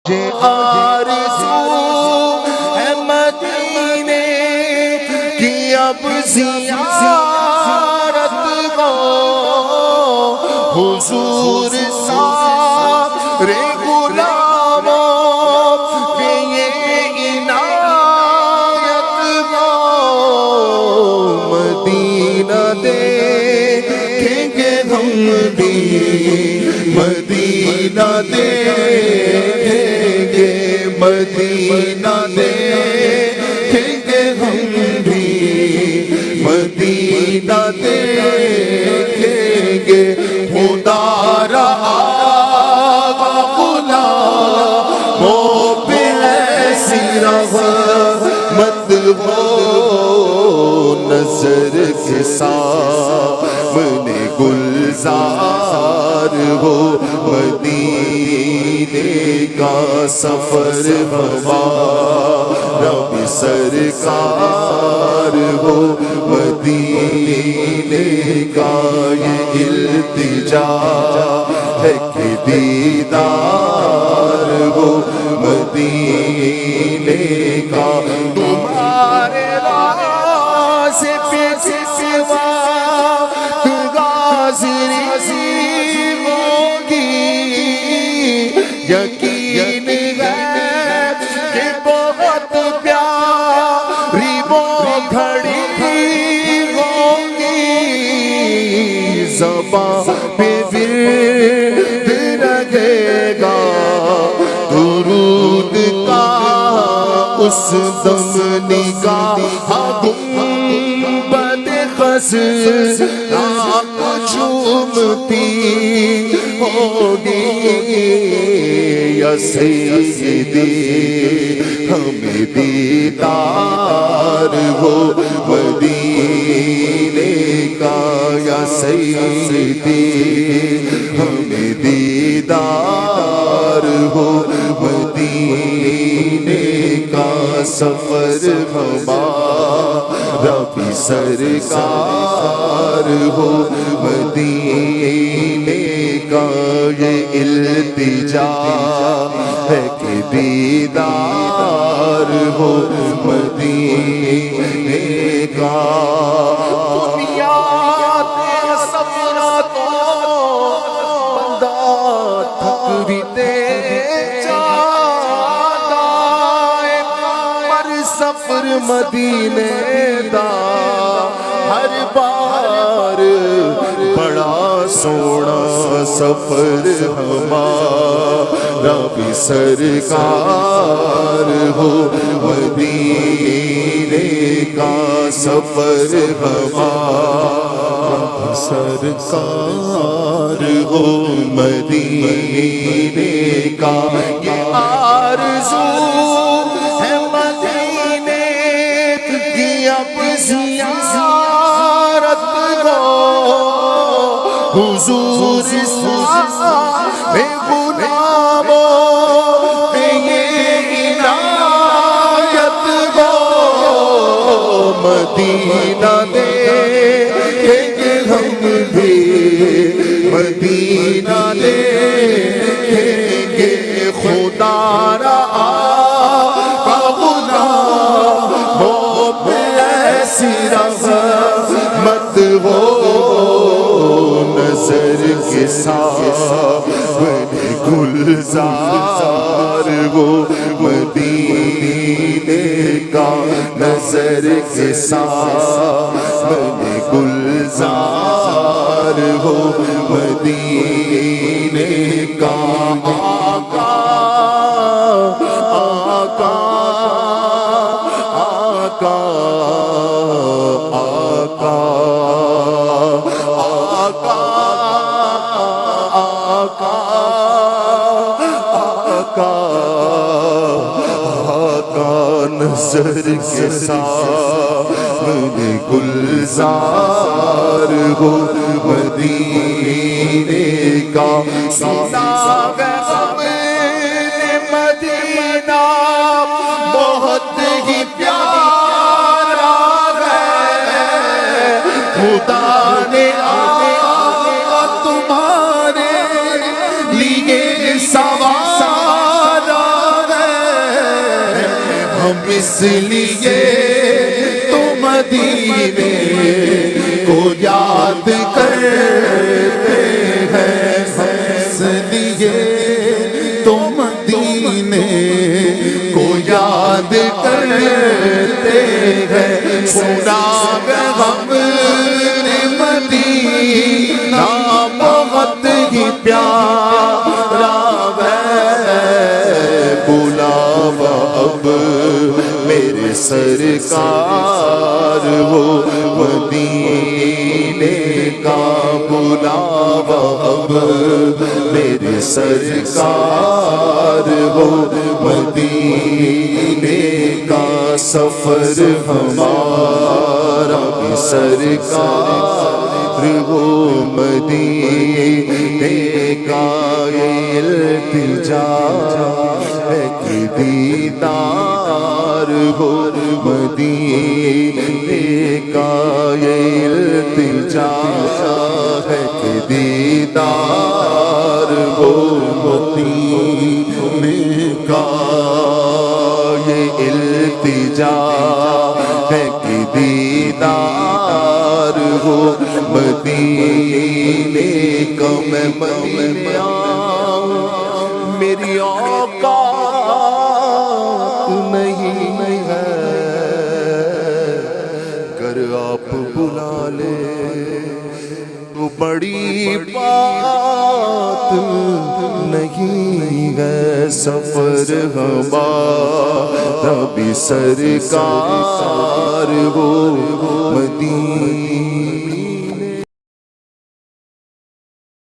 مجھے آرزو ہے مدینے کی اب زیارت ہو، حضور سارے غلاموں پہ یہ عنایت ہو، مدینہ دیکھیں گے ہم بھی، مدینہ دیکھیں گے، مدینہ دیکھیں گے ہم بھی، مدینہ دیکھیں گے، خدا رہا غلاموں پہ ایسی رحمت ہو، نظر کے سامنے گلزار ہو، مدینے کا سفر ہمارا بھی سرکار ہو، مدینے کا یہ التجا ہے کہ دیدار ہو، مدینے کا تمہارے سے پیچھے سوا غازری ہوگی، یقین ہے کہ بہت پیاری وہ گھڑی ہوگی، زباں پہ ورد رہے گا درود کا اس دم، نگاہ گنبد خضرا کو چومتی ہوگی، یا سیدی ہمیں دیدار ہو مدینے کا، یا سیدی ہمیں دیدار ہو مدینے کا، سفر ہمارا بھی سرکار ہو مدینے کا، یہ التجا ہے کہ دیدار ہو مدینے کا، دنیا تیرا سفر تو بندہ تھک بھی دے جاتا ہے، پر سفر مدینے دا ہر بار بڑا سونا سفر ہمارا بھی سرکار ہو مدینے کا، سفر ہمارا سرکار ہو مدینے کا، یہ آرزو ہے مدینے کی اب زیارت ہو، حضور سارے غلاموں پہ یہ عنایت ہو، مدینہ دیکھیں گے ہم بھی، مدینہ دیکھیں گے، خدا رہا غلاموں پہ ایسی رحمت ہو، نظر کے سامنے گلزار ہو مدینے کا، نظر کے سامنے گلزار ہو مدینے کا، آقا آقا آقا آقا آقا آقا آقا آقا، نظر کے سامنے گلزار ہو مدینے کا، سینا مدینہ بہت ہی پیارا ہے، خدا نے تمہارے لیے سوارا ہم اس لیے تو مدینے کو یاد کرتے ہیں، اس لیے تو مدینے کو یاد کرتے ہیں۔ سنا ہم نے مدینہ بہت ہی پیارا ہے، بلاوا اب میرے سرکار ہو مدینے کا، بلاوا اب میرے سرکار ہو مدینے کا، سفر ہمارا بھی سرکار ہو مدینے کا، یہ التجا ہے کہ دیدار ہو مدینے کا، یہ التجا ہے کہ دیدار ہو مدینے کا، یہ التجا ہے کہ دیدار ہو مدینے کا۔ میں مدینے آؤں میری اوقات نہیں ہے، گر آپ بلا لے تو بڑی بات نہیں ہے، سفر ہمارا بھی سرکار ہو مدینے